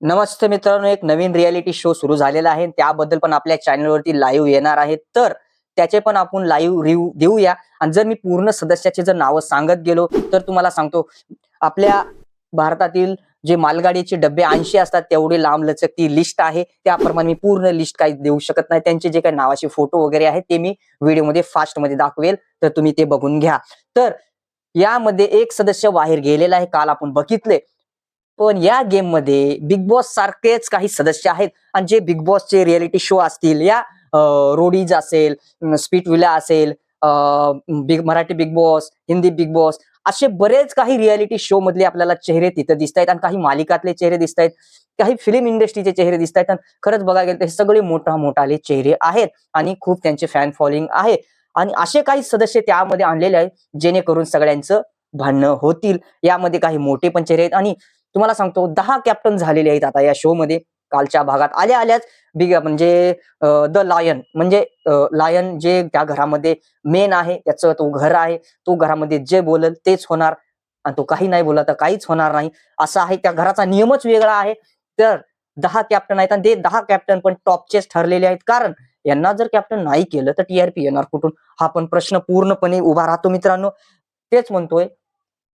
नमस्ते मित्रांनो, एक नवीन reality show सुरू झालेला आहे. त्याबद्दल पण आपल्या चॅनलवरती लाईव्ह येणार आहे. तर त्याचे पण आपण लाईव्ह रिव्ह्यू देऊया. आणि जर मी पूर्ण सदस्याचे जर नावं सांगत गेलो तर तुम्हाला सांगतो, आपल्या भारतातील जे मालगाडीचे डब्बे 80 असतात तेवढे लांबलचक ती लिस्ट आहे. त्याप्रमाणे मी पूर्ण लिस्ट काही देऊ शकत नाही. त्यांचे जे काही नावाचे फोटो वगैरे आहेत ते मी व्हिडिओमध्ये फास्टमध्ये दाखवेल, तर तुम्ही ते बघून घ्या. तर यामध्ये एक सदस्य बाहेर गेलेला आहे, काल आपण बघितले. पण या गेम मध्ये बिग बॉस सारखेच काही सदस्य आहेत आणि जे बिग बॉसचे रियालिटी शो असतील, या रोडीज असेल, स्पीट विला असेल, Marathi big boss, Hindi big boss, असे बरेच काही रियालिटी शो मधले आपल्याला चेहरे तिथं दिसत आहेत आणि काही मालिकातले चेहरे दिसत आहेत, काही फिल्म इंडस्ट्रीचे चेहरे दिसत आहेत. आणि खरंच बघायला गेलं तर हे सगळे मोठाले चेहरे आहेत आणि खूप त्यांचे फॅन फॉलोइंग आहे. आणि असे काही सदस्य त्यामध्ये आणलेले आहेत जेणेकरून सगळ्यांचं भांडणं होतील. यामध्ये काही मोठे पण चेहरे आहेत आणि तुम्हाला सांगतो 10 कॅप्टन झालेले आहेत आता या शो मध्ये. कालच्या भागात आल्याच बिग म्हणजे द लायन म्हणजे लायन जे त्या घरामध्ये मेन आहे, त्याचं तो घर आहे, तो घरामध्ये जे बोलल तेच होणार आणि तो काही नाही बोलला तर काहीच होणार नाही, असं आहे. त्या घराचा नियमच वेगळा आहे. तर 10 कॅप्टन आहेत आणि ते 10 कॅप्टन पण टॉपचेच ठरलेले आहेत. कारण यांना जर कॅप्टन नाही केलं तर टीआरपी येणार कुठून, हा पण प्रश्न पूर्णपणे उभा राहतो मित्रांनो. तेच म्हणतोय,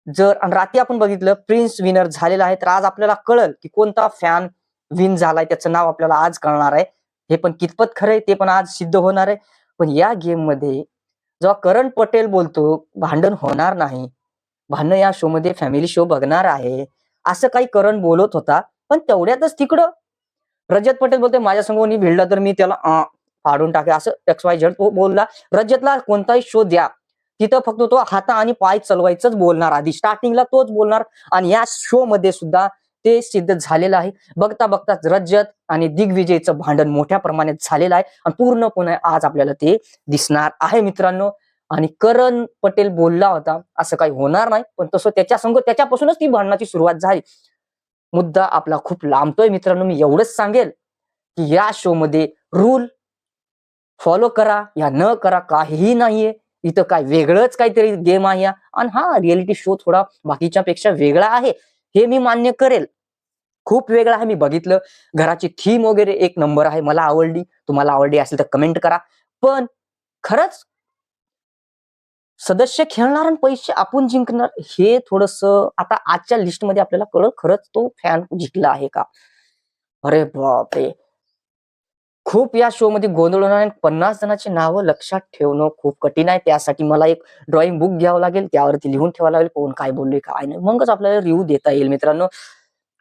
जर आणि रात्री आपण बघितलं प्रिन्स विनर झालेला आहे, तर आज आपल्याला कळल की कोणता फॅन विन झालाय, त्याचं नाव आपल्याला आज कळणार आहे. हे पण कितपत खरंय ते पण आज सिद्ध होणार आहे. पण या गेम मध्ये जेव्हा करण पटेल बोलतो भांडण होणार नाही, भांडण या शो मध्ये फॅमिली शो बघणार आहे, असं काही करण बोलत होता. पण तेवढ्यातच तिकडं रजत पटेल बोलते माझ्या संग कोणी भिडला तर मी त्याला फाडून टाके, असं XYZ तो बोलला. रजतला कोणताही शो द्या, तिथं फक्त तो हात आणि पाय चालवायचंच बोलणार, आधी स्टार्टिंगला तोच बोलणार. आणि या शो मध्ये सुद्धा ते सिद्ध झालेलं आहे. बघता बघताच रजत आणि दिग्विजयचं भांडण मोठ्या प्रमाणात झालेलं आहे आणि पूर्णपणे आज आपल्याला ते दिसणार आहे मित्रांनो. आणि करण पटेल बोलला होता असं काही होणार नाही, पण तसं त्याच्या संग त्याच्यापासूनच ती भांडणाची सुरुवात झाली. मुद्दा आपला खूप लांबतोय मित्रांनो. मी एवढंच सांगेल की या शो मध्ये रूल फॉलो करा या न करा काहीही नाहीये. इथं काय वेगळंच काहीतरी गेम आहे आणि हा रियालिटी शो थोडा बाकीच्या पेक्षा वेगळा आहे, हे मी मान्य करेल. खूप वेगळा आहे, मी बघितलं. घराची थीम वगैरे एक नंबर आहे, मला आवडली. तुम्हाला आवडली असेल तर कमेंट करा. पण खरंच सदस्य खेळणार आणि पैसे आपण जिंकणार, हे थोडस आता आजच्या लिस्ट मध्ये आपल्याला कळलं खरंच तो फॅन जिंकला आहे का. अरे बापरे, खूप या शो मध्ये गोंधळ होणार आहे. 50 जणांची नावं लक्षात ठेवणं खूप कठीण आहे. त्यासाठी मला एक ड्रॉइंग बुक घ्यावं लागेल, त्यावरती लिहून ठेवावं लागेल कोण काय बोलले काय नाही, मगच आपल्याला रिव्ह्यू देता येईल मित्रांनो.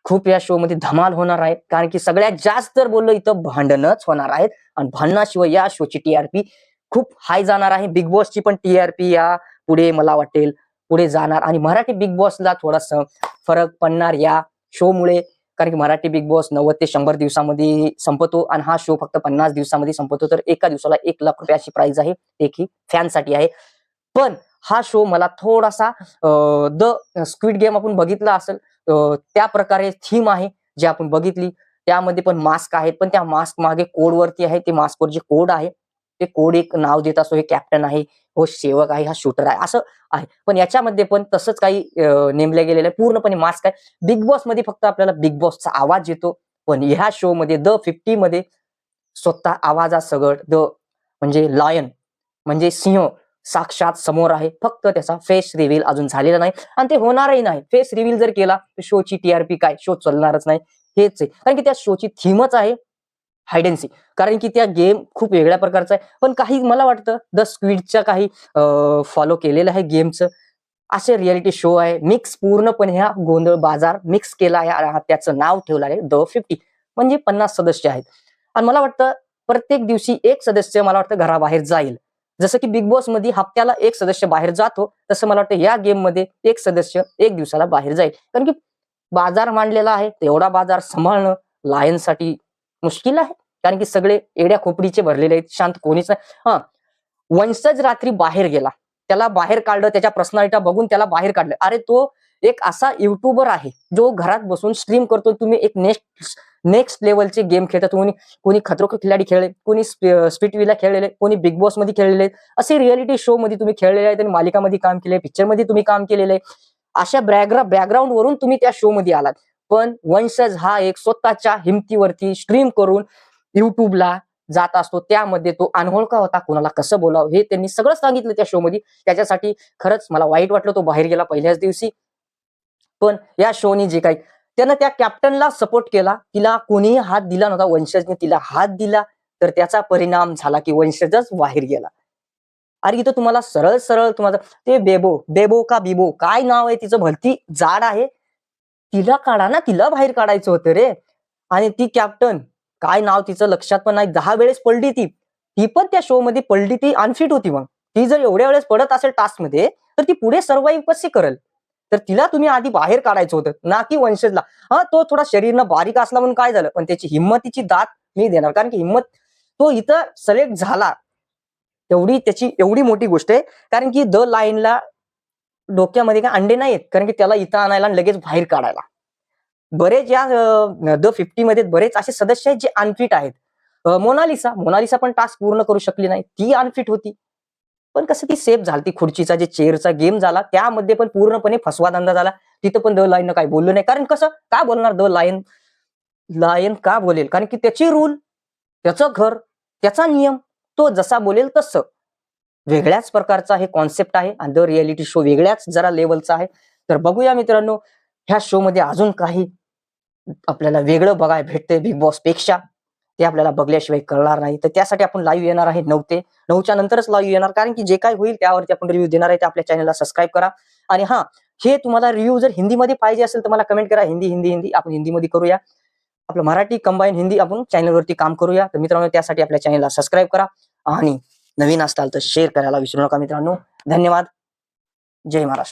खूप या शो मध्ये धमाल होणार आहे, कारण की सगळ्यात जास्त जर बोललो इथं भांडणच होणार आहेत. आणि भांडणाशिवाय या शोची टीआरपी खूप हाय जाणार आहे. बिग बॉसची पण टीआरपी या पुढे मला वाटेल पुढे जाणार आणि मराठी बिग बॉसला थोडासा फरक पडणार या शो मुळे. कारण की मराठी बिग बॉस 90 ते 100 दिवसामध्ये संपतो आणि हा शो फक्त 50 दिवसामध्ये संपतो. तर एका दिवसाला 1 लाख रुपये अशी प्राइस आहे, एकही फॅनसाठी आहे. पण हा शो मला थोडासा द स्क्विड गेम आपण बघितला असेल, त्या प्रकारे थीम आहे जी आपण बघितली. त्यामध्ये पण मास्क आहेत, पण त्या मास्क मागे कोड वरती आहे, ते मास्कवर जे कोड आहे ते कोड एक नाव देत असतो, हे कॅप्टन आहे, हो सेवक आहे, हा शूटर आहे, असं आहे. पण याच्यामध्ये पण तसंच काही नेमले गेलेलं आहे, पूर्णपणे मास्क आहे. बिग बॉस मध्ये फक्त आपल्याला बिग बॉसचा आवाज येतो, पण ह्या शो मध्ये द 50 मध्ये स्वतः आवाजासकट द म्हणजे लॉयन म्हणजे सिंह साक्षात समोर आहे. फक्त त्याचा फेस रिव्हील अजून झालेला नाही आणि ते होणारही नाही. फेस रिव्हील जर केला तर शोची टीआरपी काय, शो चालणारच नाही. हेच आहे, कारण की त्या शोची थीमच आहे हाइड अँड सी. कारण की त्या गेम खूप वेगळ्या प्रकारचा आहे. पण काही मला वाटतं द स्क्विडच्या काही फॉलो केलेलं आहे गेमचं. असे रियालिटी शो आहे मिक्स, पूर्णपणे ह्या गोंधळ बाजार मिक्स केला आहे आणि त्याचं नाव ठेवलं आहे द 50. म्हणजे 50 सदस्य आहेत. आणि मला वाटतं प्रत्येक दिवशी एक सदस्य मला वाटतं घराबाहेर जाईल. जसं की बिग बॉस मध्ये हप्त्याला एक सदस्य बाहेर जातो, तसं मला वाटतं या गेम मध्ये एक सदस्य एक दिवसाला बाहेर जाईल. कारण की बाजार मांडलेला आहे, तेवढा बाजार सांभाळणं लायनसाठी मुश्किल आहे. कारण की सगळे एड्या खोपडीचे भरलेले आहेत, शांत कोणीच नाही. हा, वंशज रात्री बाहेर गेला, त्याला बाहेर काढलं, त्याच्या पर्सनॅलिटी बघून त्याला बाहेर काढलं. अरे तो एक असा युट्यूबर आहे जो घरात बसून स्ट्रीम करतो. तुम्ही एक नेक्स्ट नेक्स्ट लेवलचे गेम खेळतात. कोणी कोणी खतरो के खिलाडी खेळले, कोणी स्पीट विला खेळलेले, कोणी बिग बॉस मध्ये खेळलेले, असे रिअलिटी शो मध्ये तुम्ही खेळलेले आहेत आणि मालिकामध्ये काम केले, पिक्चर मध्ये तुम्ही काम केलेलं आहे. अशा बॅकग्राऊंड वरून तुम्ही त्या शो मध्ये आलात. पण वंशज हा एक स्वतःच्या हिमतीवरती स्ट्रीम करून युट्यूबला जात असतो. त्यामध्ये तो अनोळखा होता, कोणाला कसं बोलावं हे त्यांनी सगळं सांगितलं त्या शो मध्ये. त्याच्यासाठी खरंच मला वाईट वाटलं तो बाहेर गेला पहिल्याच दिवशी. पण या शोनी जे काही त्यानं त्या कॅप्टनला सपोर्ट केला, तिला कोणीही हात दिला नव्हता, वंशजने तिला हात दिला, तर त्याचा परिणाम झाला की वंशजच बाहेर गेला. अरे इथं तुम्हाला सरळ सरळ तुम्हाला ते बेबो बेबो का बिबो काय नाव आहे तिचं, भलती जाड आहे, तिला काढा ना, तिला बाहेर काढायचं होतं रे. आणि ती कॅप्टन काय नाव तिचं लक्षात पण नाही, 10 वेळेस पडली ती. ती पण त्या शो मध्ये पडली, ती अनफिट होती. मग ती जर एवढ्या वेळेस पडत असेल टास्क मध्ये, तर ती पुढे सर्व्हाइव्ह कशी करेल? तर तिला तुम्ही आधी बाहेर काढायचं होतं, ना की वंशजला. हा तो थोडा शरीरनं बारीक असला म्हणून काय झालं, पण त्याची हिंमतीची दात मी देणार, कारण की हिंमत तो इथं सिलेक्ट झाला तेवढी त्याची एवढी मोठी गोष्ट आहे. कारण की द लायनला डोक्यामध्ये काय अंडे नाहीत, कारण की त्याला इथं आणायला आणि लगेच बाहेर काढायला. बरेच या द 50 मध्ये बरेच असे सदस्य आहेत जे अनफिट आहेत. मोनालिसा पण टास्क पूर्ण करू शकली नाही, ती अनफिट होती. पण कसं ती सेफ झाली, खुर्चीचा जे चेअरचा गेम झाला त्यामध्ये पण पूर्णपणे फसवा धंदा झाला. तिथं पण द लायननं काही बोललं नाही, कारण कसं काय बोलणार द लायन. लायन का बोलेल, कारण की त्याची रूल, त्याचं घर, त्याचा नियम, तो जसा बोलेल तसं. वेगळ्याच प्रकारचा हे कॉन्सेप्ट आहे आणि द रियालिटी शो वेगळ्याच जरा लेवलचा आहे. तर बघूया मित्रांनो, ह्या शो मध्ये अजून काही आपल्याला वेगळं बघायला भेटतंय बिग बॉस पेक्षा. ते आपल्याला बघल्याशिवाय कळणार नाही. तर त्यासाठी आपण लाईव्ह येणार आहे 9 ते 9च्या नंतरच लाईव्ह येणार, कारण की जे काही होईल त्यावरती आपण रिव्ह्यू देणार आहे. ते आपल्या चॅनलला सबस्क्राईब करा. आणि हा, हे तुम्हाला रिव्ह्यू जर हिंदीमध्ये पाहिजे असेल तर मला कमेंट करा. हिंदी हिंदी हिंदी आपण हिंदीमध्ये करूया. आपलं मराठी कंबाईन हिंदी आपण चॅनलवरती काम करूया. तर मित्रांनो, त्यासाठी आपल्या चॅनलला सबस्क्राईब करा आणि नवीन असताल तर शेअर करायला विसरू नका मित्रांनो. धन्यवाद. जय महाराष्ट्र.